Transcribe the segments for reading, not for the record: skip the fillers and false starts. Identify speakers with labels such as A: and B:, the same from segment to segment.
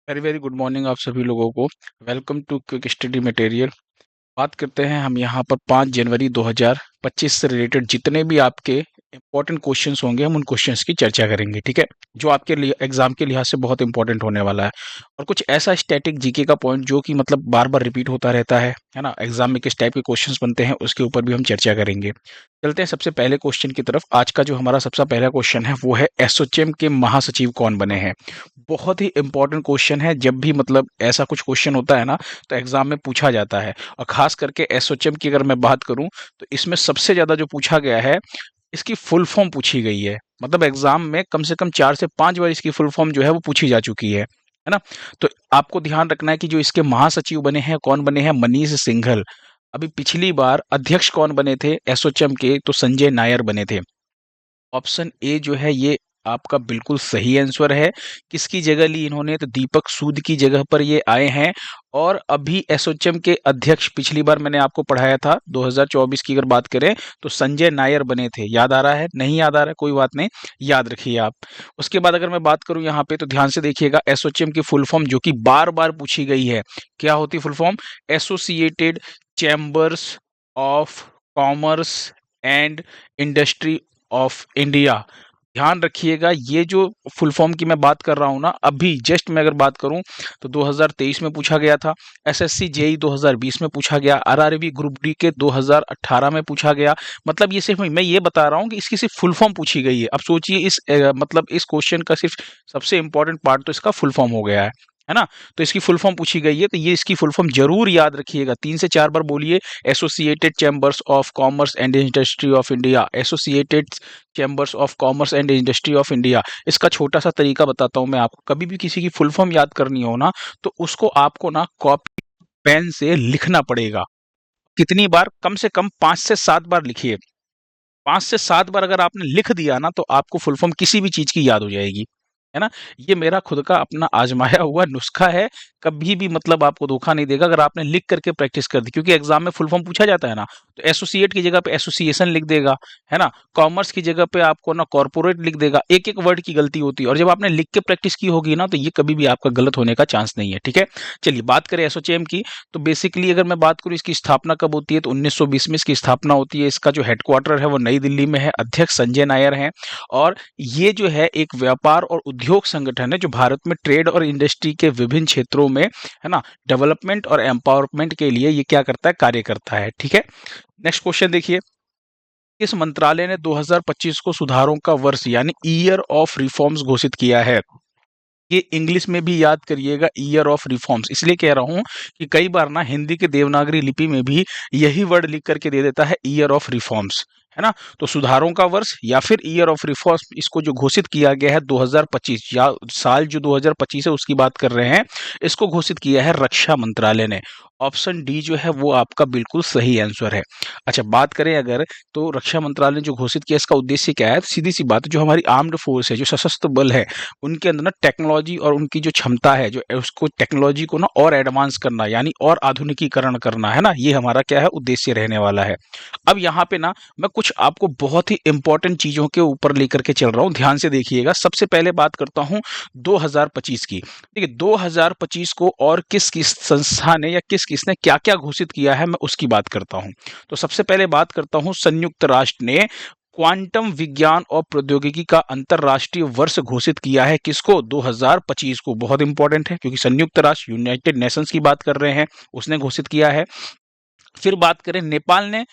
A: Very very good morning आप सभी लोगों को। Welcome to quick study material. बात करते हैं हम यहाँ पर 5 जनवरी 2025 से रिलेटेड जितने भी आपके इंपॉर्टेंट क्वेश्चंस होंगे हम उन क्वेश्चंस की चर्चा करेंगे, ठीक है। जो आपके लिए एग्जाम के लिहाज से बहुत इंपॉर्टेंट होने वाला है। और कुछ ऐसा स्टैटिक जीके का पॉइंट जो कि मतलब बार बार रिपीट होता रहता है ना, एग्जाम में किस टाइप के क्वेश्चंस बनते हैं उसके ऊपर भी हम चर्चा करेंगे। चलते हैं सबसे पहले क्वेश्चन की तरफ। आज का जो हमारा सबसे पहला क्वेश्चन है वो है एसोचैम के महासचिव कौन बने हैं। बहुत ही इंपॉर्टेंट क्वेश्चन है। जब भी मतलब ऐसा कुछ क्वेश्चन होता है ना तो एग्जाम में पूछा जाता है। और खास करके एसोचैम की अगर मैं बात करूं तो इसमें सबसे ज्यादा जो पूछा गया है इसकी फुल फॉर्म पूछी गई है। मतलब एग्जाम में कम से कम 4 से 5 बार इसकी फुल फॉर्म जो है वो पूछी जा चुकी है ना। तो आपको ध्यान रखना है कि जो इसके महासचिव बने हैं कौन बने हैं, मनीष सिंघल। अभी पिछली बार अध्यक्ष कौन बने थे एसोचैम के, तो संजय नायर बने थे। ऑप्शन ए जो है ये आपका बिल्कुल सही आंसर है। किसकी जगह ली इन्होंने, तो दीपक सूद की जगह पर ये आए हैं। और अभी एसोचैम के अध्यक्ष पिछली बार मैंने आपको पढ़ाया था 2024 की अगर बात करें तो संजय नायर बने थे। याद आ रहा है? नहीं याद आ रहा है, कोई बात नहीं, याद रखिए आप। उसके बाद अगर मैं बात करूं यहाँ पे तो ध्यान से देखिएगा, एसोचैम की फुल फॉर्म जो कि बार बार पूछी गई है, क्या होती full form? Associated chambers of commerce and industry of India. ध्यान रखिएगा, ये जो फुल फॉर्म की मैं बात कर रहा हूँ ना, अभी जस्ट मैं अगर बात करूँ तो 2023 में पूछा गया था। एसएससी जेई 2020 में पूछा गया। आरआरबी ग्रुप डी के 2018 में पूछा गया। मतलब ये सिर्फ मैं ये बता रहा हूँ कि इसकी सिर्फ फुल फॉर्म पूछी गई है। अब सोचिए इस मतलब इस क्वेश्चन का सिर्फ सबसे इंपॉर्टेंट पार्ट तो इसका फुल फॉर्म हो गया है ना। तो इसकी फुल फॉर्म पूछी गई है तो ये इसकी फुल फॉर्म जरूर याद रखिएगा। 3 से 4 बार बोलिए, associated chambers of commerce and industry of India, associated chambers of commerce and industry of India. इसका छोटा सा तरीका बताता हूँ मैं आपको। कभी भी किसी की फुल फॉर्म याद करनी हो ना तो उसको आपको ना कॉपी पेन से लिखना पड़ेगा। कितनी बार? कम से कम 5 से 7 बार लिखिए। 5 से 7 बार अगर आपने लिख दिया ना तो आपको फुल फॉर्म किसी भी चीज की याद हो जाएगी, है ना। ये मेरा खुद का अपना आजमाया हुआ नुस्खा है। कभी भी मतलब आपको धोखा नहीं देगा अगर आपने लिख करके प्रैक्टिस कर दी। क्योंकि एग्जाम में फुल फॉर्म पूछा जाता है ना, तो एसोसिएट की जगह पे एसोसिएशन लिख देगा, है ना। कॉमर्स की जगह पे आपको ना कॉर्पोरेट लिख देगा। एक एक वर्ड की गलती होती है और जब आपने लिख के प्रैक्टिस की होगी ना तो ये कभी भी आपका गलत होने का चांस नहीं है, ठीक है। चलिए बात करें एसोचैम की। तो बेसिकली अगर मैं बात करूँ इसकी स्थापना कब होती है तो 1920 में इसकी स्थापना होती है। इसका जो हेडक्वार्टर है वो नई दिल्ली में है। अध्यक्ष संजय नायर हैं। और ये जो है एक व्यापार और उद्योग संगठन है जो भारत में ट्रेड और इंडस्ट्री के विभिन्न क्षेत्रों में, है ना, डेवलपमेंट और एम्पावरमेंट के लिए ये क्या करता है, कार्य करता है, ठीक है। नेक्स्ट क्वेश्चन देखिए, किस मंत्रालय ने 2025 को सुधारों का वर्ष यानी ईयर ऑफ रिफॉर्म्स घोषित किया है? ये इंग्लिश में भी याद करिएगा, ईयर ऑफ रिफॉर्म्स। इसलिए कह रहा हूं कि कई बार ना हिंदी के देवनागरी लिपि में भी यही वर्ड लिख करके दे देता है, ईयर ऑफ रिफॉर्म्स, है ना। तो सुधारों का वर्ष या फिर ईयर ऑफ रिफॉर्म्स, इसको जो घोषित किया गया है 2025, या साल जो 2025 है उसकी बात कर रहे हैं, इसको घोषित किया है रक्षा मंत्रालय ने। ऑप्शन डी जो है वो आपका बिल्कुल सही आंसर है। अच्छा, बात करें अगर तो रक्षा मंत्रालय ने जो घोषित किया इसका उद्देश्य क्या है, तो सीधी सी बात है, जो हमारी आर्म्ड फोर्स है, जो सशस्त्र बल है, उनके अंदर ना टेक्नोलॉजी और उनकी जो क्षमता है, जो उसको टेक्नोलॉजी को ना और एडवांस करना यानी और आधुनिकीकरण करना, है ना, ये हमारा क्या है, उद्देश्य रहने वाला है। अब यहाँ पे ना मैं कुछ आपको बहुत ही इंपॉर्टेंट चीजों के ऊपर लेकर के चल रहा हूँ, ध्यान से देखिएगा। सबसे पहले बात करता हूँ 2025 की। ठीक है, 2025 को और किस किस संस्था ने या किस किसने क्या क्या घोषित किया है मैं उसकी बात करता हूँ। तो सबसे पहले बात करता हूँ, संयुक्त राष्ट्र ने क्वांटम विज्ञान और प्रौद्योगिकी का अंतरराष्ट्रीय वर्ष घोषित किया है। किसको? 2025 को। बहुत इंपॉर्टेंट है क्योंकि संयुक्त राष्ट्र यूनाइटेड नेशंस की बात कर रहे हैं, उसने घोषित किया है। फिर बात करें, नेपाल ने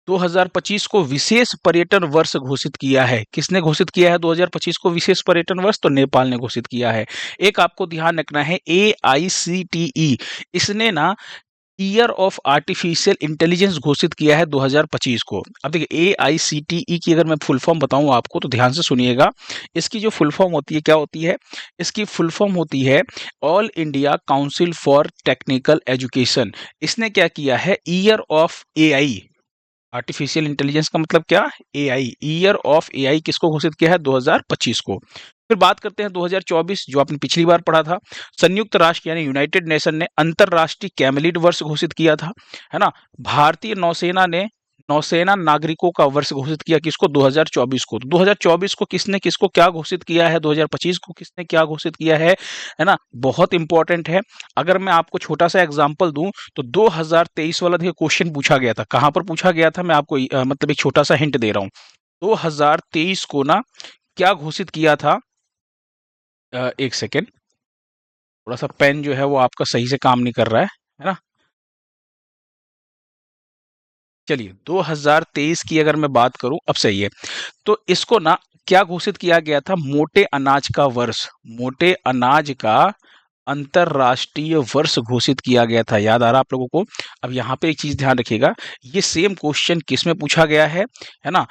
A: 2025 को विशेष पर्यटन वर्ष घोषित किया है। किसने घोषित किया है 2025 को विशेष पर्यटन वर्ष? तो नेपाल ने घोषित किया है। एक आपको ध्यान रखना है, AICTE, इसने ना ईयर ऑफ आर्टिफिशियल इंटेलिजेंस घोषित किया है 2025 को। अब देखिए, AICTE की अगर मैं फुल फॉर्म बताऊं आपको तो ध्यान से सुनिएगा। इसकी जो फुल फॉर्म होती है क्या होती है? इसकी फुल फॉर्म होती है all India council for technical education. इसने क्या किया है, year of AI, artificial intelligence का मतलब क्या, AI, ईयर ऑफ AI किसको घोषित किया है? 2025 को। फिर बात करते हैं 2024, जो आपने पिछली बार पढ़ा था। संयुक्त राष्ट्र यानी यूनाइटेड नेशन ने अंतरराष्ट्रीय कैमलिड वर्ष घोषित किया था, है ना। भारतीय नौसेना ने नौसेना नागरिकों का वर्ष घोषित किया किसको? 2024 को। तो 2024 को किसने किसको क्या घोषित किया है, 2025 को किसने क्या घोषित किया है ना? बहुत इंपॉर्टेंट है। अगर मैं आपको छोटा सा एग्जांपल दूं तो 2023 वाला देखिए क्वेश्चन पूछा गया था, कहां पर पूछा गया था, मैं आपको मतलब एक छोटा सा हिंट दे रहा हूं। 2023 को ना क्या घोषित किया था, एक सेकेंड, थोड़ा सा पेन जो है वो आपका सही से काम नहीं कर रहा है ना? चलिए 2023 की अगर मैं बात करूं, अब सही है। तो इसको ना क्या घोषित किया गया था? मोटे अनाज का वर्ष, मोटे अनाज का अंतरराष्ट्रीय वर्ष घोषित किया गया था। याद आ रहा आप लोगों को? अब यहाँ पे एक चीज ध्यान रखिएगा, ये सेम क्वेश्चन किस में पूछा गया है ना?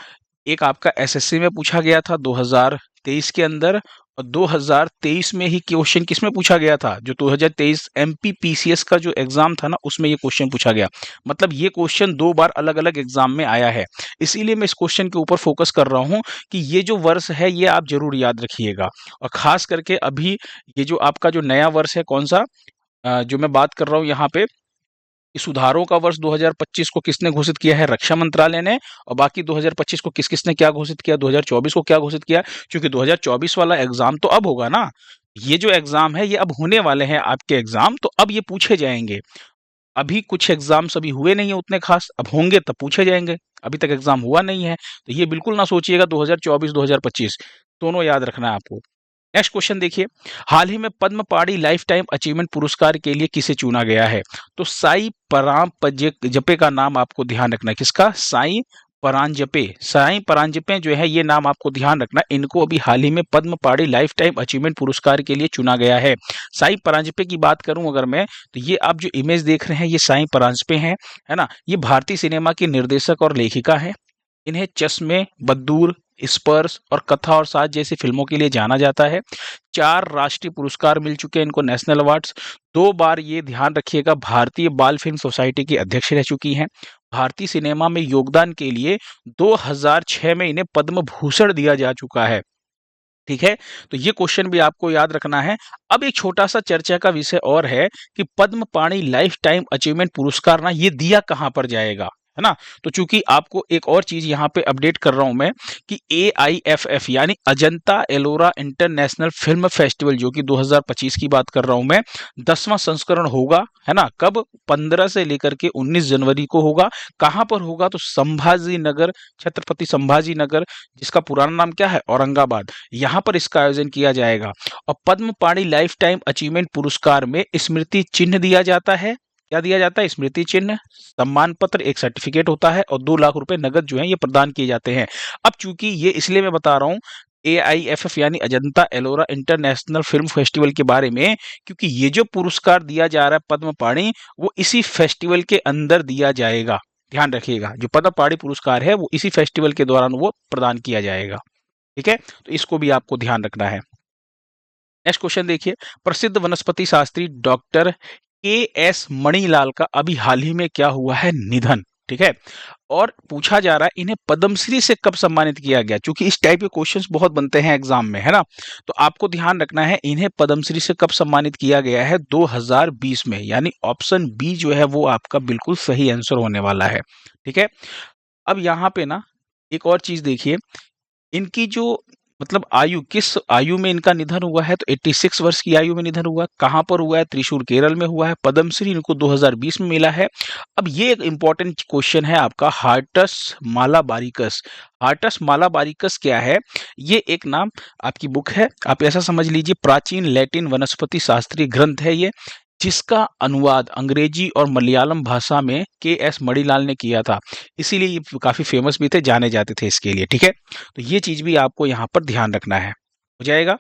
A: एक आपका एसएससी में पूछा गया था 2023 के अंदर, और 2023 में ही क्वेश्चन किस में पूछा गया था? जो 2023 एमपीपीसीएस का जो एग्जाम था ना, उसमें ये क्वेश्चन पूछा गया। मतलब ये क्वेश्चन दो बार अलग अलग एग्जाम में आया है, इसीलिए मैं इस क्वेश्चन के ऊपर फोकस कर रहा हूँ कि ये जो वर्ष है ये आप जरूर याद रखिएगा। और खास करके अभी ये जो आपका जो नया वर्ष है, कौन सा, जो मैं बात कर रहा हूँ यहाँ पे, कि सुधारों का वर्ष 2025 को किसने घोषित किया है? रक्षा मंत्रालय ने। और बाकी 2025 को किस किसने क्या घोषित किया, 2024 को क्या घोषित किया? क्योंकि 2024 वाला एग्जाम तो अब होगा ना, ये जो एग्जाम है ये अब होने वाले हैं आपके एग्जाम, तो अब ये पूछे जाएंगे। अभी कुछ एग्जाम्स अभी हुए नहीं है उतने खास, अब होंगे तब पूछे जाएंगे, अभी तक एग्जाम हुआ नहीं है। तो ये बिल्कुल ना सोचिएगा 2024 2025 दोनों याद रखना है आपको। नेक्स्ट क्वेश्चन देखिए, हाल ही में पद्म पाणि लाइफ टाइम अचीवमेंट पुरस्कार के लिए किसे चुना गया है? तो साई परांजपे का नाम आपको ध्यान रखना है। किसका? साई परांजपे। साई परांजपे जो है ये नाम आपको ध्यान रखना, इनको अभी हाल ही में पद्म पाणि लाइफ टाइम अचीवमेंट पुरस्कार के लिए चुना गया है। साई परांजपे की बात करूं अगर मैं, तो ये आप जो इमेज देख रहे हैं ये साई परांजपे हैं, है ना? ये भारतीय सिनेमा की निर्देशक और लेखिका है। इन्हें चश्मे, बद्दूर, स्पर्श और कथा और साथ जैसी फिल्मों के लिए जाना जाता है। 4 राष्ट्रीय पुरस्कार मिल चुके हैं इनको, नेशनल अवार्ड्स। 2 बार ये ध्यान रखिएगा भारतीय बाल फिल्म सोसाइटी की अध्यक्ष रह चुकी हैं। भारतीय सिनेमा में योगदान के लिए 2006 में इन्हें पद्म भूषण दिया जा चुका है। ठीक है, तो ये क्वेश्चन भी आपको याद रखना है। अब एक छोटा सा चर्चा का विषय और है कि पद्म पाणि लाइफ टाइम अचीवमेंट पुरस्कार ना ये दिया कहां पर जाएगा, है ना? तो चूंकि आपको एक और चीज यहाँ पे अपडेट कर रहा हूं मैं कि AIFF यानी Ajanta Ellora international film festival, जो कि 2025 की बात कर रहा हूं मैं, 10वां संस्करण होगा, है ना? कब? 15 से लेकर के 19 जनवरी को होगा। कहां पर होगा? तो संभाजी नगर, छत्रपति संभाजी नगर, जिसका पुराना नाम क्या है? औरंगाबाद। यहाँ पर इसका आयोजन किया जाएगा। और पद्म पाणि लाइफ टाइम अचीवमेंट पुरस्कार में स्मृति चिन्ह दिया जाता है। क्या दिया जाता है? स्मृति चिन्ह, सम्मान पत्र, एक सर्टिफिकेट होता है, और 2 लाख रुपए नगद जो है ये प्रदान किए जाते हैं। अब चूंकि ये इसलिए मैं बता रहा हूँ AIFF यानी Ajanta Ellora international film festival के बारे में, क्योंकि ये जो पुरस्कार दिया जा रहा है पद्म पाणि, वो इसी फेस्टिवल के अंदर दिया जाएगा। ध्यान रखिएगा, जो पद्म पाणि पुरस्कार है वो इसी फेस्टिवल के दौरान वो प्रदान किया जाएगा। ठीक है, तो इसको भी आपको ध्यान रखना है। नेक्स्ट क्वेश्चन देखिए, प्रसिद्ध वनस्पति शास्त्री डॉक्टर KS मणिलाल का अभी हाल ही में क्या हुआ है? निधन। ठीक है, और पूछा जा रहा है इन्हें पद्मश्री से कब सम्मानित किया गया, क्योंकि इस टाइप के क्वेश्चंस बहुत बनते हैं एग्जाम में, है ना? तो आपको ध्यान रखना है इन्हें पद्मश्री से कब सम्मानित किया गया है? 2020 में, यानी ऑप्शन बी जो है वो आपका बिल्कुल सही आंसर होने वाला है। ठीक है, अब यहाँ पे ना एक और चीज देखिए, इनकी जो मतलब आयु, किस आयु में इनका निधन हुआ है? तो 86 वर्ष की आयु में निधन हुआ। कहाँ पर हुआ है? त्रिशूर केरल में हुआ है। पद्मश्री इनको 2020 में मिला है। अब ये एक इंपॉर्टेंट क्वेश्चन है आपका, हार्टस मालाबारिकस। हार्टस मालाबारिकस क्या है? ये एक नाम आपकी बुक है, आप ऐसा समझ लीजिए प्राचीन लैटिन वनस्पति शास्त्रीय ग्रंथ है ये, जिसका अनुवाद अंग्रेजी और मलयालम भाषा में KS मणिलाल ने किया था। इसीलिए ये काफी फेमस भी थे, जाने जाते थे इसके लिए। ठीक है, तो ये चीज भी आपको यहाँ पर ध्यान रखना है, हो जाएगा।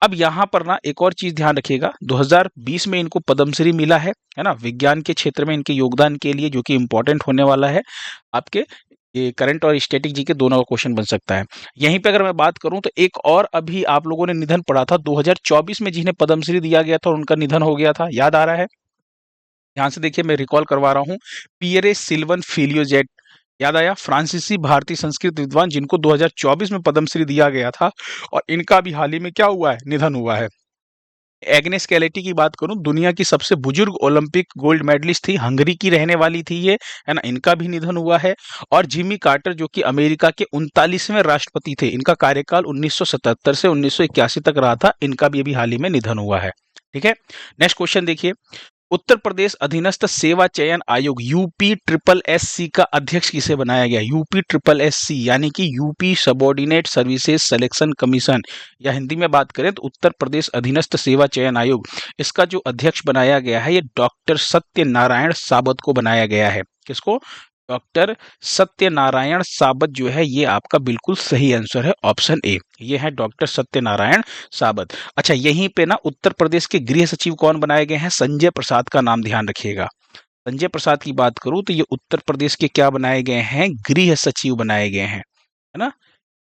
A: अब यहाँ पर ना एक और चीज ध्यान रखिएगा, 2020 में इनको पद्मश्री मिला है ना, विज्ञान के क्षेत्र में इनके योगदान के लिए, जो कि इंपॉर्टेंट होने वाला है आपके ये करंट और स्टैटिक जी के दोनों का क्वेश्चन बन सकता है। यहीं पे अगर मैं बात करूं तो एक और अभी आप लोगों ने निधन पढ़ा था 2024 में, जिन्हें पद्मश्री दिया गया था और उनका निधन हो गया था, याद आ रहा है? ध्यान से देखिए, मैं रिकॉल करवा रहा हूँ, पियरे सिल्वन फिलियोजेट। याद आया? फ्रांसीसी भारतीय संस्कृत विद्वान, जिनको 2024 में पद्मश्री दिया गया था, और इनका भी हाल ही में क्या हुआ है? निधन हुआ है। एग्नेस कैलेटी की बात करूं, दुनिया की सबसे बुजुर्ग ओलंपिक गोल्ड मेडलिस्ट थी, हंगरी की रहने वाली थी ये, है ना, इनका भी निधन हुआ है। और जिमी कार्टर जो कि अमेरिका के 39वें राष्ट्रपति थे, इनका कार्यकाल 1977 से 1981 तक रहा था, इनका भी अभी हाल ही में निधन हुआ है। ठीक है, नेक्स्ट क्वेश्चन देखिए, उत्तर प्रदेश अधीनस्थ सेवा चयन आयोग यूपी ट्रिपल एस सी का अध्यक्ष किसे बनाया गया? यूपी ट्रिपल एस सी यानी कि UP subordinate services selection commission, या हिंदी में बात करें तो उत्तर प्रदेश अधीनस्थ सेवा चयन आयोग, इसका जो अध्यक्ष बनाया गया है ये डॉक्टर सत्यनारायण साबत को बनाया गया है। किसको? डॉक्टर सत्यनारायण साबत जो है, ये आपका बिल्कुल सही आंसर है, ऑप्शन ए, ये है डॉक्टर सत्यनारायण साबत। अच्छा, यहीं पे ना उत्तर प्रदेश के गृह सचिव कौन बनाए गए हैं? संजय प्रसाद का नाम ध्यान रखिएगा। संजय प्रसाद की बात करूं तो ये उत्तर प्रदेश के क्या बनाए गए हैं? गृह सचिव बनाए गए हैं, है ना,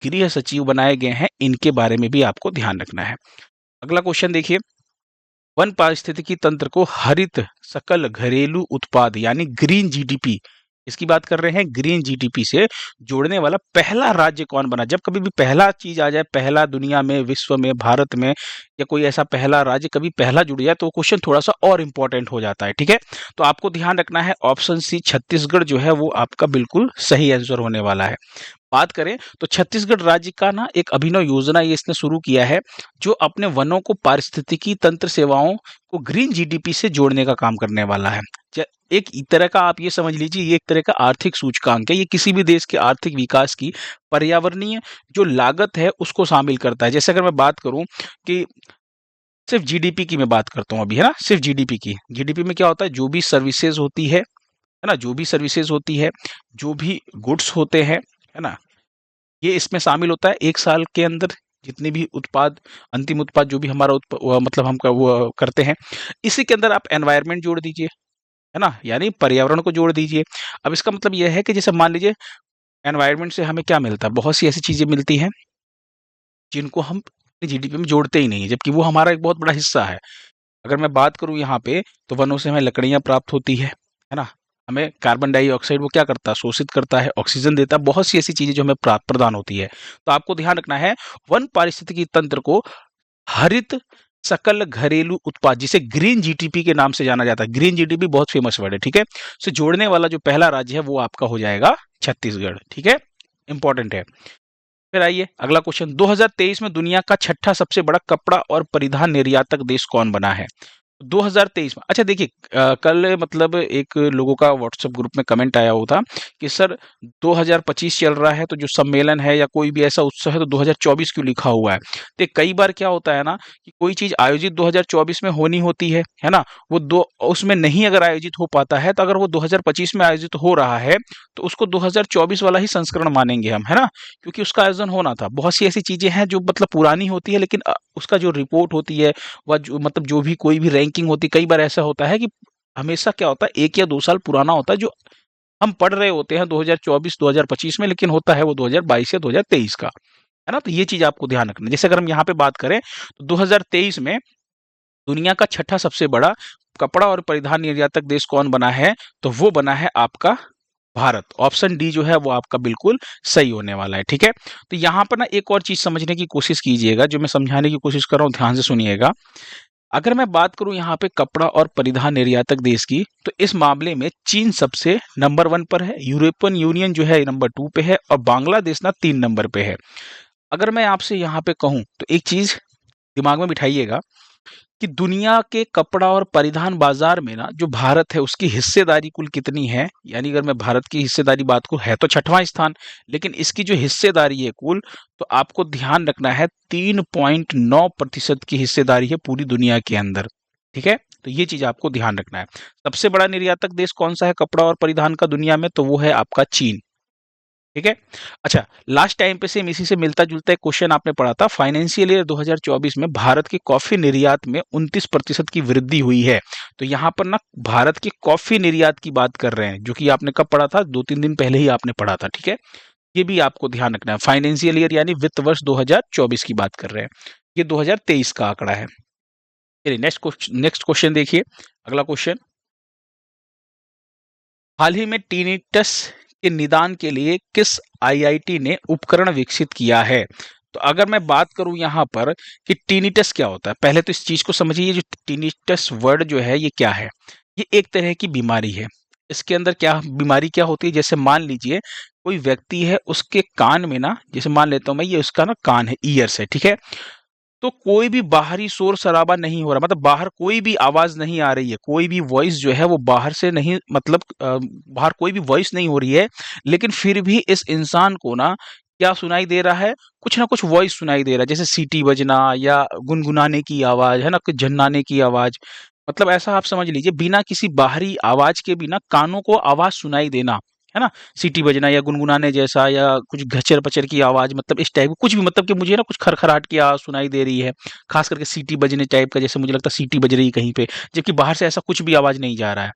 A: गृह सचिव बनाए गए हैं, इनके बारे में भी आपको ध्यान रखना है। अगला क्वेश्चन देखिए, वन पारिस्थितिकी तंत्र को हरित सकल घरेलू उत्पाद यानी ग्रीन जीडीपी, इसकी बात कर रहे हैं, ग्रीन जीडीपी से जोड़ने वाला पहला राज्य कौन बना? जब कभी भी पहला चीज आ जाए, पहला दुनिया में, विश्व में, भारत में, या कोई ऐसा पहला राज्य कभी पहला जुड़ जाए तो क्वेश्चन थोड़ा सा और इंपॉर्टेंट हो जाता है। ठीक है, तो आपको ध्यान रखना है, ऑप्शन सी छत्तीसगढ़ जो है वो आपका बिल्कुल सही आंसर होने वाला है। बात करें तो छत्तीसगढ़ राज्य का ना एक अभिनव योजना ये इसने शुरू किया है, जो अपने वनों को पारिस्थितिकी तंत्र सेवाओं को ग्रीन जीडीपी से जोड़ने का काम करने वाला है। एक तरह का आप ये समझ लीजिए, ये एक तरह का आर्थिक सूचकांक है, ये किसी भी देश के आर्थिक विकास की पर्यावरणीय जो लागत है उसको शामिल करता है। जैसे अगर मैं बात करूं कि सिर्फ जीडीपी की मैं बात करता हूं अभी, है ना, सिर्फ जीडीपी की, जीडीपी में क्या होता है, जो भी सर्विसेज होती है ना, जो भी सर्विसेज होती है, जो भी गुड्स होते हैं, है ना, ये इसमें शामिल होता है। एक साल के अंदर जितने भी उत्पाद, अंतिम उत्पाद जो भी हमारा मतलब हम वो करते हैं, इसी के अंदर आप एनवायरनमेंट जोड़ दीजिए, है ना, यानी पर्यावरण को जोड़ दीजिए। अब इसका मतलब यह है कि जैसे मान लीजिए एनवायरनमेंट से हमें क्या मिलता है? बहुत सी ऐसी चीजें मिलती हैं जिनको हम जीडीपी में जोड़ते ही नहीं है, जबकि वो हमारा एक बहुत बड़ा हिस्सा है। अगर मैं बात करूं यहाँ पे, तो वनों से हमें लकड़ियां प्राप्त होती है ना, हमें कार्बन डाइऑक्साइड वो क्या करता है? शोषित करता है, ऑक्सीजन देता है, बहुत सी ऐसी चीजें जो हमें प्राप्त प्रदान होती है। तो आपको ध्यान रखना है, वन पारिस्थितिकी तंत्र को हरित सकल घरेलू उत्पाद, जिसे ग्रीन जीडीपी के नाम से जाना जाता है, ग्रीन जीडीपी बहुत फेमस वर्ड है, ठीक है, से जोड़ने वाला जो पहला राज्य है वो आपका हो जाएगा छत्तीसगढ़। ठीक है, इंपॉर्टेंट है। फिर आइए अगला क्वेश्चन, 2023 में दुनिया का छठा सबसे बड़ा कपड़ा और परिधान निर्यातक देश कौन बना है? 2023 में, अच्छा देखिए, कल मतलब एक लोगों का व्हाट्सएप ग्रुप में कमेंट आया हुआ था कि सर 2025 चल रहा है, तो जो सम्मेलन है या कोई भी ऐसा उत्सव है तो 2024 क्यों लिखा हुआ है? तो कई बार क्या होता है ना कि कोई चीज आयोजित 2024 में होनी होती है ना, वो दो उसमें नहीं अगर आयोजित हो पाता है, तो अगर वो 2025 में आयोजित हो रहा है तो उसको 2024 वाला ही संस्करण मानेंगे हम, है ना, क्योंकि उसका आयोजन होना था। बहुत सी ऐसी चीजें हैं जो मतलब पुरानी होती है, लेकिन उसका जो रिपोर्ट होती है, वह जो मतलब जो भी कोई भी रैंकिंग होती है, कई बार ऐसा होता है कि हमेशा क्या होता है, 1 या 2 साल पुराना होता है, जो हम पढ़ रहे होते हैं 2024 2025 में, लेकिन होता है वो 2022 या 2023 का, है ना। तो ये चीज आपको ध्यान रखना है। जैसे अगर हम यहाँ पे बात करें तो 2023 में दुनिया का छठा सबसे बड़ा कपड़ा और परिधान निर्यातक देश कौन बना है? तो वो बना है आपका भारत। ऑप्शन डी जो है वो आपका बिल्कुल सही होने वाला है। ठीक है, तो यहाँ पर ना एक और चीज समझने की कोशिश कीजिएगा, जो मैं समझाने की कोशिश कर रहा हूँ, ध्यान से सुनिएगा। अगर मैं बात करूं यहाँ पे कपड़ा और परिधान निर्यातक देश की, तो इस मामले में चीन सबसे नंबर 1 पर है, यूरोपियन यूनियन जो है नंबर 2 पे है, और बांग्लादेश ना 3 नंबर पे है। अगर मैं आपसे यहाँ पे कहूँ तो एक चीज दिमाग में बिठाइएगा कि दुनिया के कपड़ा और परिधान बाजार में ना जो भारत है उसकी हिस्सेदारी कुल कितनी है? यानी अगर मैं भारत की हिस्सेदारी बात करूं, है तो छठवां स्थान, लेकिन इसकी जो हिस्सेदारी है कुल, तो आपको ध्यान रखना है 3.9% की हिस्सेदारी है पूरी दुनिया के अंदर। ठीक है, तो ये चीज आपको ध्यान रखना है। सबसे बड़ा निर्यातक देश कौन सा है कपड़ा और परिधान का दुनिया में? तो वो है आपका चीन। ठीक है, अच्छा, लास्ट टाइम पे सेम इसी से मिलता जुलता एक क्वेश्चन आपने पढ़ा था, फाइनेंशियल ईयर 2024 में भारत के कॉफी निर्यात में 29% की वृद्धि हुई है। तो यहाँ पर ना भारत के कॉफी निर्यात की बात कर रहे हैं, जो कि आपने कब पढ़ा था? 2-3 दिन पहले ही आपने पढ़ा था। ठीक है, ये भी आपको ध्यान रखना है। फाइनेंशियल ईयर यानी वित्त वर्ष 2024 की बात कर रहे हैं, ये 2023 का आंकड़ा है। चलिए नेक्स्ट क्वेश्चन देखिए, अगला क्वेश्चन, हाल ही में टिनिटस के निदान के लिए किस आईआईटी ने उपकरण विकसित किया है? तो अगर मैं बात करूं यहाँ पर कि टिनिटस क्या होता है, पहले तो इस चीज को समझिए। ये जो टिनिटस वर्ड जो है ये क्या है? ये एक तरह की बीमारी है। इसके अंदर क्या बीमारी क्या होती है? जैसे मान लीजिए कोई व्यक्ति है, उसके कान में ना, जैसे मान लेता हूं मैं, ये उसका ना कान है, ईयर्स है, ठीक है। तो कोई भी बाहरी शोर शराबा नहीं हो रहा, मतलब बाहर कोई भी आवाज नहीं आ रही है, कोई भी वॉइस जो है वो बाहर से नहीं, मतलब बाहर कोई भी वॉइस नहीं हो रही है, लेकिन फिर भी इस इंसान को ना क्या सुनाई दे रहा है? कुछ ना कुछ वॉइस सुनाई दे रहा है, जैसे सीटी बजना या गुनगुनाने की आवाज है ना, कुछ झन्नाने की आवाज। मतलब ऐसा आप समझ लीजिए, बिना किसी बाहरी आवाज के भी ना कानों को आवाज सुनाई देना, है ना? सीटी बजना या गुनगुनाने जैसा, या कुछ घचर-पचर की आवाज़, मतलब इस टाइप कुछ भी, मतलब कि मुझे ना कुछ खरखराहट की आवाज़ सुनाई दे रही है। ख़ास करके सीटी बजने टाइप का, जैसे मुझे लगता है सीटी बज रही है कहीं पे, जबकि बाहर से ऐसा कुछ भी आवाज़ नहीं जा रहा है।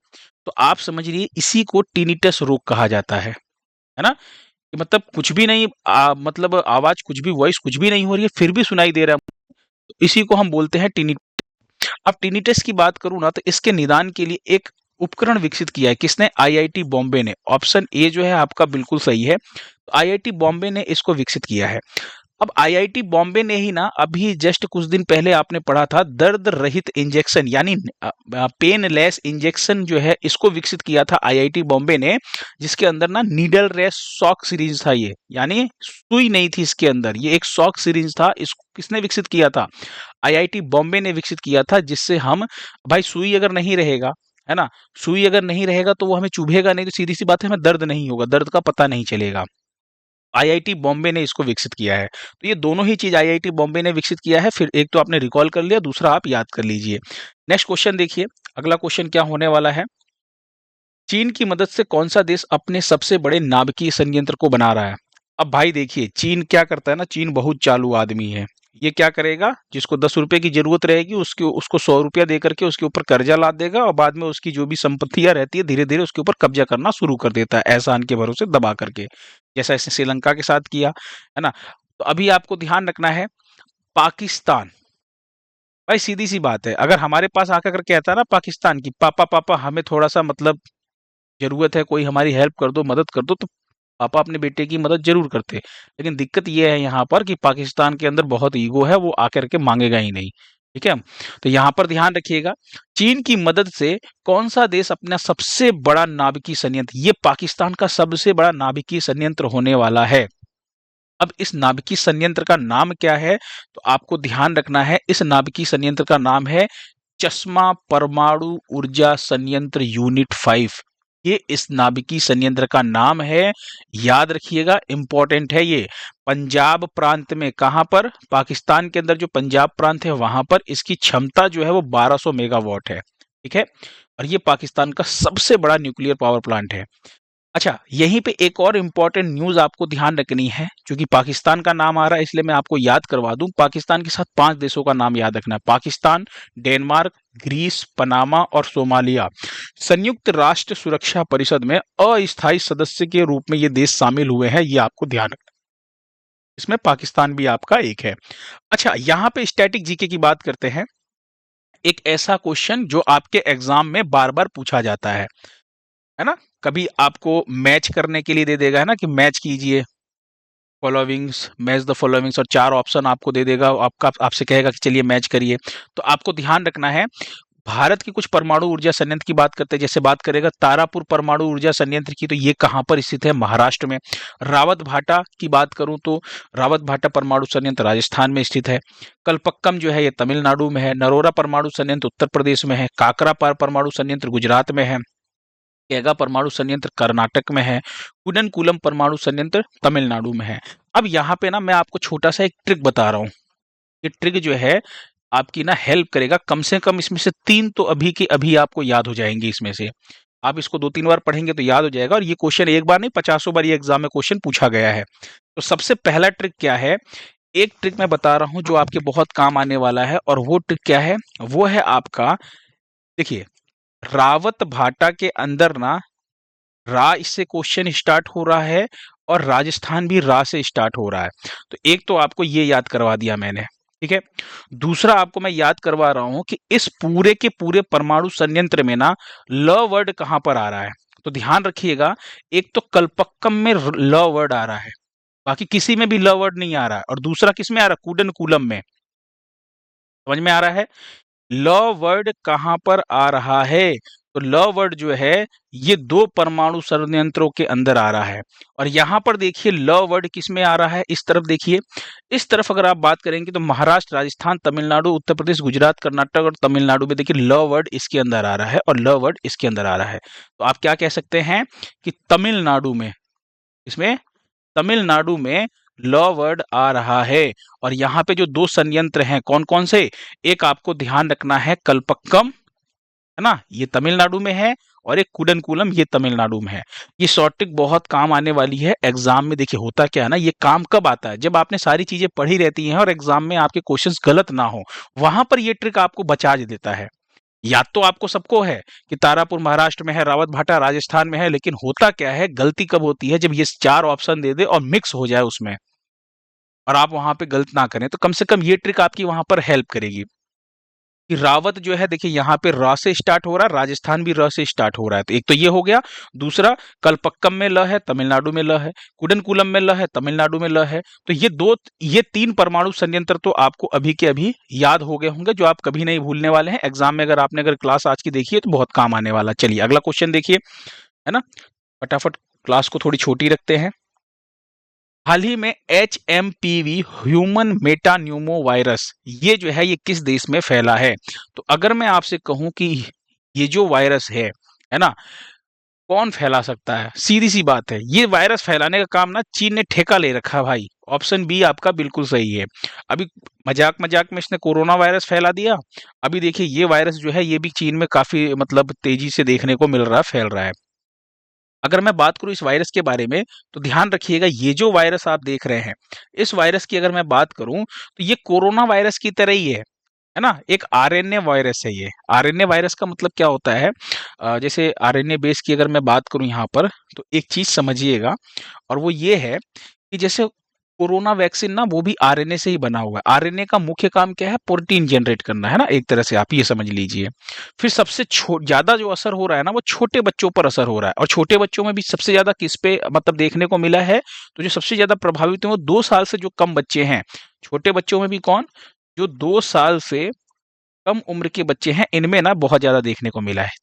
A: तो आप समझिए इसी को टिनिटस रोग कहा जाता है ना? कि मतलब कुछ भी नहीं, मतलब आवाज़ कुछ भी, वॉइस कुछ भी नहीं हो रही है, फिर भी सुनाई दे रहा है। तो इसी को हम बोलते हैं टिनि अब टिनिटस की बात करूँ ना, तो इसके निदान के लिए एक उपकरण विकसित किया है। किसने? आईआईटी बॉम्बे ने। ऑप्शन ए जो है आपका बिल्कुल सही है। तो आईआईटी बॉम्बे ने इसको विकसित किया है। अब आईआईटी बॉम्बे ने ही ना अभी जस्ट कुछ दिन पहले आपने पढ़ा था, दर्द रहित इंजेक्शन, यानी पेनलेस इंजेक्शन जो है, इसको विकसित किया था आईआईटी बॉम्बे ने, जिसके अंदर ना नीडल रेस शॉक सीरीज था ये, यानी सुई नहीं थी इसके अंदर, ये एक शॉक सीरीज था। इसको किसने विकसित किया था? आईआईटी बॉम्बे ने विकसित किया था, जिससे हम, भाई सुई अगर नहीं रहेगा, है ना, सुई अगर नहीं रहेगा तो वो हमें चुभेगा नहीं, तो सीधी सी बात है, हमें दर्द नहीं होगा, दर्द का पता नहीं चलेगा। आईआईटी बॉम्बे ने इसको विकसित किया है। तो ये दोनों ही चीज आईआईटी बॉम्बे ने विकसित किया है। फिर एक तो आपने रिकॉल कर लिया, दूसरा आप याद कर लीजिए। नेक्स्ट क्वेश्चन देखिए, अगला क्वेश्चन क्या होने वाला है? चीन की मदद से कौन सा देश अपने सबसे बड़े नाभिकीय संयंत्र को बना रहा है? अब भाई देखिए, चीन क्या करता है ना, चीन बहुत चालू आदमी है। ये क्या करेगा? जिसको 10 रुपए की जरूरत रहेगी, उसको 100 रुपया दे करके उसके ऊपर कर्जा लाद देगा, और बाद में उसकी जो भी संपत्तियां रहती है धीरे धीरे उसके ऊपर कब्जा करना शुरू कर देता है, एहसान के भरोसे दबा करके, जैसा इसने श्रीलंका के साथ किया, है ना? तो अभी आपको ध्यान रखना है, पाकिस्तान, भाई सीधी सी बात है, अगर हमारे पास आकर कहता है ना पाकिस्तान की, पापा पापा हमें थोड़ा सा, मतलब जरूरत है, कोई हमारी हेल्प कर दो, मदद कर दो, तो पापा अपने बेटे की मदद जरूर करते। लेकिन दिक्कत ये है यहाँ पर कि पाकिस्तान के अंदर बहुत ईगो है, वो आकर के मांगेगा ही नहीं। ठीक है, तो यहाँ पर ध्यान रखिएगा, चीन की मदद से कौन सा देश अपना सबसे बड़ा नाभिकीय संयंत्र, ये पाकिस्तान का सबसे बड़ा नाभिकीय संयंत्र होने वाला है। अब इस नाभिकीय संयंत्र का नाम क्या है? तो आपको ध्यान रखना है, इस नाभिकीय संयंत्र का नाम है चश्मा परमाणु ऊर्जा संयंत्र यूनिट 5। ये इस नाभिकीय संयंत्र का नाम है, याद रखिएगा, इंपॉर्टेंट है ये। पंजाब प्रांत में, कहां पर? पाकिस्तान के अंदर जो पंजाब प्रांत है वहां पर इसकी क्षमता जो है वो 1200 मेगावाट है। ठीक है, और ये पाकिस्तान का सबसे बड़ा न्यूक्लियर पावर प्लांट है। अच्छा, यहीं पे एक और इम्पोर्टेंट न्यूज आपको ध्यान रखनी है, क्योंकि पाकिस्तान का नाम आ रहा है इसलिए मैं आपको याद करवा दूं। पाकिस्तान के साथ 5 देशों का नाम याद रखना है: पाकिस्तान, डेनमार्क, ग्रीस, पनामा और सोमालिया। संयुक्त राष्ट्र सुरक्षा परिषद में अस्थायी सदस्य के रूप में ये देश शामिल हुए हैं, ये आपको ध्यान रखना है। इसमें पाकिस्तान भी आपका एक है। अच्छा, यहाँ पे स्टैटिक जीके की बात करते हैं। एक ऐसा क्वेश्चन जो आपके एग्जाम में बार बार पूछा जाता है ना? कभी आपको मैच करने के लिए दे देगा, है ना, कि मैच कीजिए फॉलोइंग्स, मैच द फॉलोइंग्स, और 4 ऑप्शन आपको दे देगा, आपका आपसे कहेगा कि चलिए मैच करिए। तो आपको ध्यान रखना है, भारत की कुछ परमाणु ऊर्जा संयंत्र की बात करते हैं। जैसे बात करेगा तारापुर परमाणु ऊर्जा संयंत्र की, तो ये कहां पर स्थित है? महाराष्ट्र में। रावत भाटा की बात करूं तो रावत भाटा परमाणु संयंत्र राजस्थान में स्थित है। कलपक्कम जो है ये तमिलनाडु में है। नरोरा परमाणु संयंत्र उत्तर प्रदेश में है। काकरा परमाणु संयंत्र गुजरात में है। केगा परमाणु संयंत्र कर्नाटक में है। कुडनकुलम परमाणु संयंत्र तमिलनाडु में है। अब यहाँ पे ना मैं आपको छोटा सा एक ट्रिक बता रहा हूँ। ये ट्रिक जो है आपकी ना हेल्प करेगा, कम से कम इसमें से 3 तो अभी के अभी आपको याद हो जाएंगे। इसमें से आप इसको 2-3 बार पढ़ेंगे तो याद हो जाएगा, और ये क्वेश्चन एक बार नहीं 50 बार ये एग्जाम में क्वेश्चन पूछा गया है। तो सबसे पहला ट्रिक क्या है? एक ट्रिक मैं बता रहा हूं जो आपके बहुत काम आने वाला है, और वो ट्रिक क्या है? वो है आपका, देखिए, रावत भाटा के अंदर ना रा इससे क्वेश्चन स्टार्ट हो रहा है, और राजस्थान भी रा से स्टार्ट हो रहा है। तो एक तो आपको ये याद करवा दिया मैंने, ठीक है। दूसरा आपको मैं याद करवा रहा हूं कि इस पूरे के पूरे परमाणु संयंत्र में ना ल वर्ड कहां पर आ रहा है। तो ध्यान रखिएगा, एक तो कल्पक्कम में ल वर्ड आ रहा है, बाकी किसी में भी ल वर्ड नहीं आ रहा है। और दूसरा किस में आ रहा है? कूडन कूलम में। समझ में आ रहा है? ल वर्ड कहाँ पर आ रहा है? तो ल वर्ड जो है ये दो परमाणु संयंत्रों के अंदर आ रहा है। और यहाँ पर देखिए ल वर्ड किस में आ रहा है? इस तरफ देखिए, इस तरफ अगर आप बात करेंगे तो महाराष्ट्र, राजस्थान, तमिलनाडु, उत्तर प्रदेश, गुजरात, कर्नाटक और तमिलनाडु में देखिए ल वर्ड इसके अंदर आ रहा है और ल वर्ड इसके अंदर आ रहा है। तो आप क्या कह सकते हैं कि तमिलनाडु में, इसमें तमिलनाडु में ल वर्ड आ रहा है। और यहाँ पे जो दो संयंत्र हैं कौन कौन से? एक आपको ध्यान रखना है कलपक्कम, है ना, ये तमिलनाडु में है, और एक कुडनकुलम ये तमिलनाडु में है। ये शॉर्ट ट्रिक बहुत काम आने वाली है एग्जाम में। देखिए होता क्या है ना, ये काम कब आता है? जब आपने सारी चीजें पढ़ी रहती हैं और एग्जाम में आपके क्वेश्चंस गलत ना हो, वहां पर ये ट्रिक आपको बचा देता है। याद तो आपको सबको है कि तारापुर महाराष्ट्र में है, रावत भाटा राजस्थान में है, लेकिन होता क्या है, गलती कब होती है? जब ये चार ऑप्शन दे दे और मिक्स हो जाए उसमें, और आप वहां पे गलत ना करें। तो कम से कम ये ट्रिक आपकी वहां पर हेल्प करेगी कि रावत जो है देखिए यहाँ पे र से स्टार्ट हो रहा है, राजस्थान भी र से स्टार्ट हो रहा है, तो एक तो ये हो गया। दूसरा कलपक्कम में ल है, तमिलनाडु में ल है, कुडनकुलम में ल है, तमिलनाडु में ल है। तो ये तीन परमाणु संयंत्र तो आपको अभी के अभी याद हो गए होंगे, जो आप कभी नहीं भूलने वाले हैं। एग्जाम में अगर क्लास आज की देखी है तो बहुत काम आने वाला। चलिए अगला क्वेश्चन देखिए, है ना, फटाफट क्लास को थोड़ी छोटी रखते हैं। हाल ही में HMPV ह्यूमन मेटान्यूमो वायरस ये जो है ये किस देश में फैला है? तो अगर मैं आपसे कहूं कि ये जो वायरस है ना, कौन फैला सकता है? सीधी सी बात है, ये वायरस फैलाने का काम ना चीन ने ठेका ले रखा है भाई। ऑप्शन बी आपका बिल्कुल सही है। अभी मजाक मजाक में इसने कोरोना वायरस फैला दिया, अभी देखिए ये वायरस जो है ये भी चीन में काफी मतलब तेजी से देखने को मिल रहा है, फैल रहा है। अगर मैं बात करूं इस वायरस के बारे में, तो ध्यान रखिएगा ये जो वायरस आप देख रहे हैं, इस वायरस की अगर मैं बात करूं तो ये कोरोना वायरस की तरह ही है ना, एक आरएनए वायरस है ये। आरएनए वायरस का मतलब क्या होता है? जैसे आरएनए बेस की अगर मैं बात करूं यहाँ पर, तो एक चीज समझिएगा, और वो ये है कि जैसे कोरोना वैक्सीन ना वो भी आरएनए से ही बना हुआ है। आरएनए का मुख्य काम क्या है? प्रोटीन जनरेट करना, है ना, एक तरह से आप ये समझ लीजिए। फिर सबसे ज्यादा जो असर हो रहा है ना वो छोटे बच्चों पर असर हो रहा है, और छोटे बच्चों में भी सबसे ज्यादा किस पे मतलब देखने को मिला है? तो जो सबसे ज्यादा प्रभावित है वो 2 साल से जो कम बच्चे हैं। छोटे बच्चों में भी कौन? जो 2 साल से कम उम्र के बच्चे हैं, इनमें ना बहुत ज्यादा देखने को मिला है।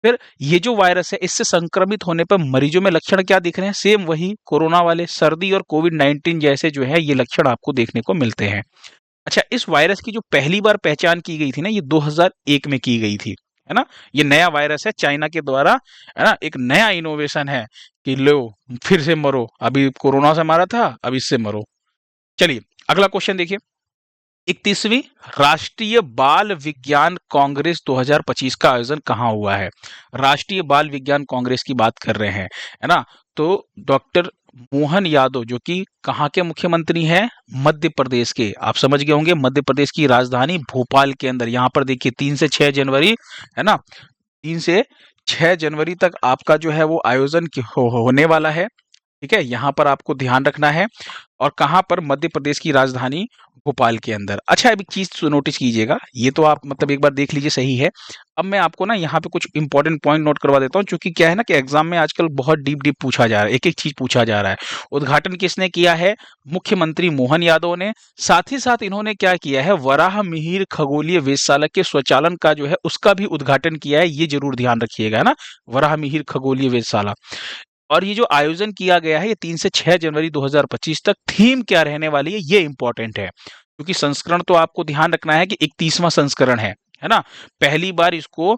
A: फिर ये जो वायरस है इससे संक्रमित होने पर मरीजों में लक्षण क्या दिख रहे हैं? सेम वही कोरोना वाले, सर्दी और कोविड-19 जैसे जो है ये लक्षण आपको देखने को मिलते हैं। अच्छा, इस वायरस की जो पहली बार पहचान की गई थी ना, ये 2001 में की गई थी, है ना। ये नया वायरस है चाइना के द्वारा, है ना, एक नया इनोवेशन है कि लो फिर से मरो, अभी कोरोना से मारा था अब इससे मरो। चलिए अगला क्वेश्चन देखिए, 31वीं राष्ट्रीय बाल विज्ञान कांग्रेस 2025 का आयोजन कहाँ हुआ है? राष्ट्रीय बाल विज्ञान कांग्रेस की बात कर रहे हैं, है ना। तो डॉक्टर मोहन यादव जो कि कहाँ के मुख्यमंत्री हैं? मध्य प्रदेश के। आप समझ गए होंगे, मध्य प्रदेश की राजधानी भोपाल के अंदर। यहाँ पर देखिए 3 से 6 जनवरी, है ना, 3 से 6 जनवरी तक आपका जो है वो आयोजन होने वाला है। ठीक है, यहाँ पर आपको ध्यान रखना है। और कहाँ पर? मध्य प्रदेश की राजधानी भोपाल के अंदर। अच्छा, अब एक चीज नोटिस कीजिएगा, ये तो आप मतलब एक बार देख लीजिए सही है। अब मैं आपको ना यहाँ पे कुछ इंपॉर्टेंट पॉइंट नोट करवा देता हूँ, क्योंकि क्या है ना कि एग्जाम में आजकल बहुत डीप डीप पूछा जा रहा है, एक एक चीज पूछा जा रहा है। उद्घाटन किसने किया है? मुख्यमंत्री मोहन यादव ने। साथ ही साथ इन्होंने क्या किया है? वराह मिहिर खगोलीय वेधशाला के स्वचालन का जो है उसका भी उद्घाटन किया है, ये जरूर ध्यान रखिएगा, है ना, वराह मिहिर खगोलीय वेधशाला। और ये जो आयोजन किया गया है ये 3 से 6 जनवरी 2025 तक, थीम क्या रहने वाली है ये इंपॉर्टेंट है, क्योंकि संस्करण तो आपको ध्यान रखना है कि 31वां संस्करण है ना। पहली बार इसको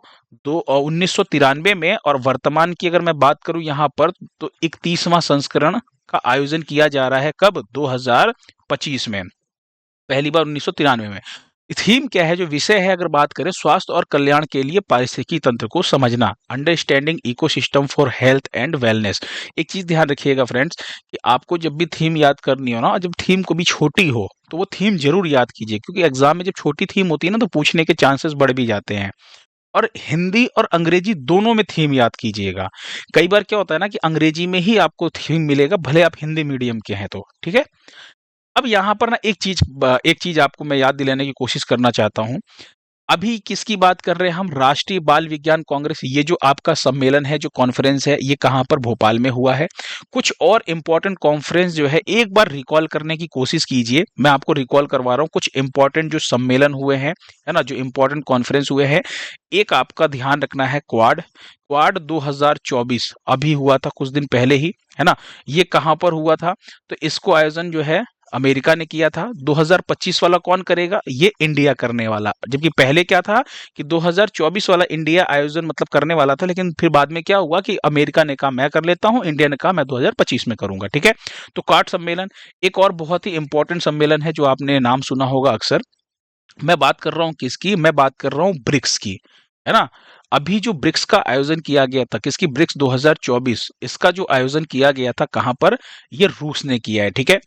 A: 1993 में, और वर्तमान की अगर मैं बात करूं यहाँ पर तो 31वां संस्करण का आयोजन किया जा रहा है। कब? 2025 में, पहली बार 1993 में। थीम क्या है? जो विषय है अगर बात करें, स्वास्थ्य और कल्याण के लिए पारिस्थितिकी तंत्र को समझना, understanding ecosystem for health and wellness. एक चीज ध्यान रखिएगा फ्रेंड्स, कि आपको जब भी थीम याद करनी हो ना, जब थीम को भी छोटी हो तो वो थीम जरूर याद कीजिए, क्योंकि एग्जाम में जब छोटी थीम होती है ना तो पूछने के चांसेस बढ़ भी जाते हैं। और हिंदी और अंग्रेजी दोनों में थीम याद कीजिएगा। कई बार क्या होता है ना कि अंग्रेजी में ही आपको थीम मिलेगा, भले आप हिंदी मीडियम के हैं तो, ठीक है। अब यहाँ पर ना एक चीज आपको मैं याद दिलाने की कोशिश करना चाहता हूँ। अभी किसकी बात कर रहे हैं हम? राष्ट्रीय बाल विज्ञान कांग्रेस। ये जो आपका सम्मेलन है, जो कॉन्फ्रेंस है, ये कहाँ पर? भोपाल में हुआ है। कुछ और इंपॉर्टेंट कॉन्फ्रेंस जो है एक बार रिकॉल करने की कोशिश कीजिए। मैं आपको रिकॉल करवा रहा हूँ कुछ इंपॉर्टेंट जो सम्मेलन हुए हैं, है ना, जो इंपॉर्टेंट कॉन्फ्रेंस हुए हैं। एक आपका ध्यान रखना है क्वाड। क्वाड 2024 अभी हुआ था कुछ दिन पहले ही, है ना। ये कहाँ पर हुआ था? तो इसको आयोजन जो है अमेरिका ने किया था। 2025 वाला कौन करेगा? ये इंडिया करने वाला। जबकि पहले क्या था कि 2024 वाला इंडिया आयोजन मतलब करने वाला था, लेकिन फिर बाद में क्या हुआ कि अमेरिका ने कहा मैं कर लेता हूं, इंडिया ने कहा मैं 2025 में करूंगा। ठीक है, तो क्वाड सम्मेलन। एक और बहुत ही इंपॉर्टेंट सम्मेलन है जो आपने नाम सुना होगा अक्सर। मैं बात कर रहा हूँ किसकी? मैं बात कर रहा हूँ ब्रिक्स की, है ना। अभी जो ब्रिक्स का आयोजन किया गया था, किसकी? ब्रिक्स 2024, इसका जो आयोजन किया गया था कहां पर? ये रूस ने किया है। ठीक है,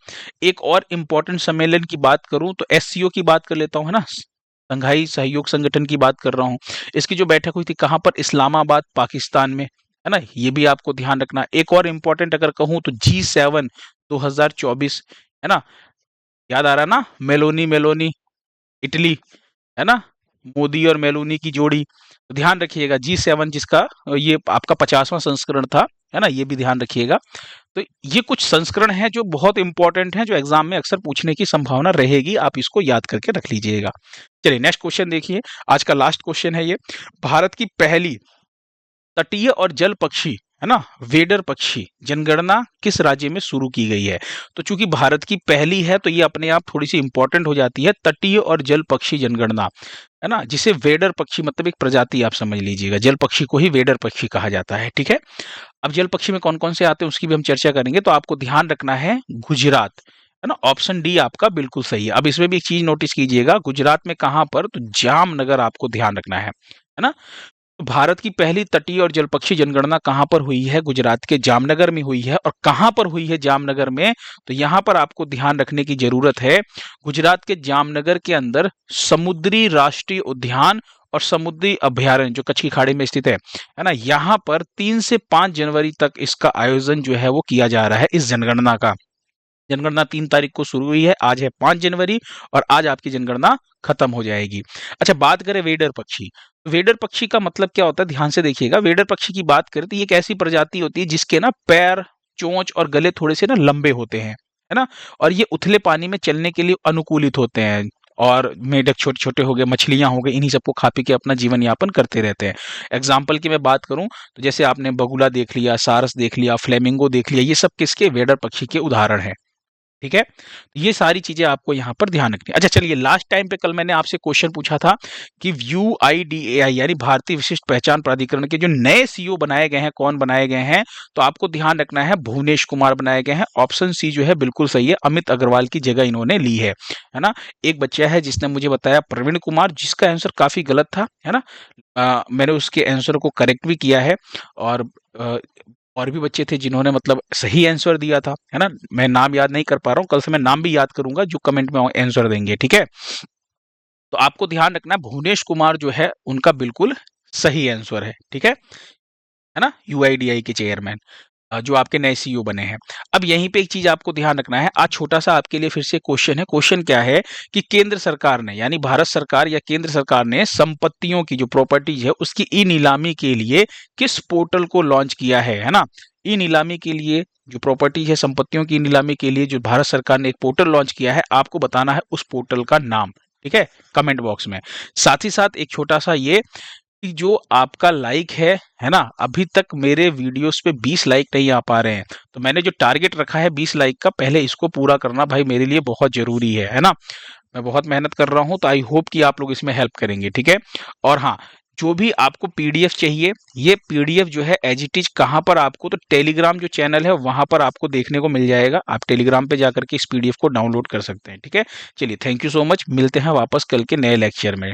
A: एक और इंपॉर्टेंट सम्मेलन की बात करूं तो एससीओ की बात कर लेता हूं, है ना, संघाई सहयोग संगठन की बात कर रहा हूं। इसकी जो बैठक हुई थी कहां पर? इस्लामाबाद, पाकिस्तान में, है ना। ये भी आपको ध्यान रखना। एक और इंपॉर्टेंट अगर कहूं तो G7 2024, है ना। याद आ रहा ना? मेलोनी मेलोनी, इटली, है ना, मोदी और मेलोनी की जोड़ी। तो ध्यान रखिएगा G7 जिसका ये आपका 50वां संस्करण था, है ना, ये भी ध्यान रखिएगा। तो ये कुछ संस्करण हैं जो बहुत इंपॉर्टेंट हैं, जो एग्जाम में अक्सर पूछने की संभावना रहेगी, आप इसको याद करके रख लीजिएगा। चलिए नेक्स्ट क्वेश्चन देखिए, आज का लास्ट क्वेश्चन है ये। भारत की पहली तटीय और जल पक्षी, है ना, वेडर पक्षी जनगणना किस राज्य में शुरू की गई है? तो चूंकि भारत की पहली है तो ये अपने आप थोड़ी सी इंपॉर्टेंट हो जाती है, तटीय और जल पक्षी जनगणना, है ना, जिसे वेडर पक्षी मतलब एक प्रजाति आप समझ लीजिएगा, जल पक्षी को ही वेडर पक्षी कहा जाता है। ठीक है, अब जल पक्षी में कौन कौन से आते हैं उसकी भी हम चर्चा करेंगे। तो आपको ध्यान रखना है गुजरात, है ना, ऑप्शन डी आपका बिल्कुल सही है। अब इसमें भी एक चीज नोटिस कीजिएगा, गुजरात में कहां पर? तो जामनगर आपको ध्यान रखना है ना। भारत की पहली तटीय और जलपक्षी जनगणना कहां पर हुई है? गुजरात के जामनगर में हुई है। और कहां पर हुई है जामनगर में? तो यहां पर आपको ध्यान रखने की जरूरत है, गुजरात के जामनगर के अंदर समुद्री राष्ट्रीय उद्यान और समुद्री अभयारण्य जो कच्छ की खाड़ी में स्थित है ना, यहां पर 3 से 5 जनवरी तक इसका आयोजन जो है वो किया जा रहा है, इस जनगणना का। जनगणना 3 तारीख को शुरू हुई है, आज है 5 जनवरी, और आज आपकी जनगणना खत्म हो जाएगी। अच्छा, बात करें वेडर पक्षी। वेडर पक्षी का मतलब क्या होता है? ध्यान से देखिएगा। वेडर पक्षी की बात करें तो ये एक ऐसी प्रजाति होती है जिसके ना पैर, चोंच और गले थोड़े से ना लंबे होते हैं, है ना, और ये उथले पानी में चलने के लिए अनुकूलित होते हैं। और मेढक छोटे छोटे हो गए, मछलियां हो गई, इन्हीं सबको खा पी के अपना जीवन यापन करते रहते हैं। एग्जाम्पल की मैं बात करूं तो जैसे आपने बगुला देख लिया, सारस देख लिया, फ्लेमिंगो देख लिया, ये सब किसके? वेडर पक्षी के उदाहरण है। ठीक है, ये सारी चीजें आपको यहाँ पर ध्यान रखनी है। अच्छा चलिए, लास्ट टाइम पे कल मैंने आपसे क्वेश्चन पूछा था कि UIDAI यानी भारतीय विशिष्ट पहचान प्राधिकरण के जो नए सीईओ बनाए गए हैं, कौन बनाए गए हैं? तो आपको ध्यान रखना है भुवनेश कुमार बनाए गए हैं। ऑप्शन सी जो है बिल्कुल सही है, अमित अग्रवाल की जगह इन्होंने ली है ना। एक बच्चा है जिसने मुझे बताया प्रवीण कुमार, जिसका आंसर काफी गलत था, है ना। मैंने उसके आंसर को करेक्ट भी किया है, और और भी बच्चे थे जिन्होंने मतलब सही आंसर दिया था, है ना। मैं नाम याद नहीं कर पा रहा हूँ, कल से मैं नाम भी याद करूंगा जो कमेंट में आंसर देंगे। ठीक है, तो आपको ध्यान रखना भुवनेश कुमार जो है उनका बिल्कुल सही आंसर है ना, UIDAI के चेयरमैन, जो आपके नए सीईओ बने हैं। अब यहीं पे एक चीज आपको ध्यान रखना है, आज छोटा सा आपके लिए फिर से क्वेश्चन है। क्वेश्चन क्या है कि केंद्र सरकार ने, यानी भारत सरकार या केंद्र सरकार ने संपत्तियों की जो प्रॉपर्टीज है उसकी ई नीलामी के लिए किस पोर्टल को लॉन्च किया है ना। ई नीलामी के लिए जो प्रॉपर्टी है, संपत्तियों की नीलामी के लिए जो भारत सरकार ने एक पोर्टल लॉन्च किया है, आपको बताना है उस पोर्टल का नाम। ठीक है, कमेंट बॉक्स में। साथ ही साथ एक छोटा सा ये कि जो आपका लाइक है ना, अभी तक मेरे वीडियोस पे 20 लाइक नहीं आ पा रहे हैं, तो मैंने जो टारगेट रखा है 20 लाइक का, पहले इसको पूरा करना भाई मेरे लिए बहुत जरूरी है ना। मैं बहुत मेहनत कर रहा हूं, तो आई होप कि आप लोग इसमें हेल्प करेंगे। ठीक है, और हाँ, जो भी आपको पीडीएफ चाहिए, ये पीडीएफ जो है एज इट इज कहाँ पर आपको, तो टेलीग्राम जो चैनल है वहां पर आपको देखने को मिल जाएगा। आप टेलीग्राम पे जाकर के इस पीडीएफ को डाउनलोड कर सकते हैं। ठीक है, चलिए थैंक यू सो मच, मिलते हैं वापस कल के नए लेक्चर में।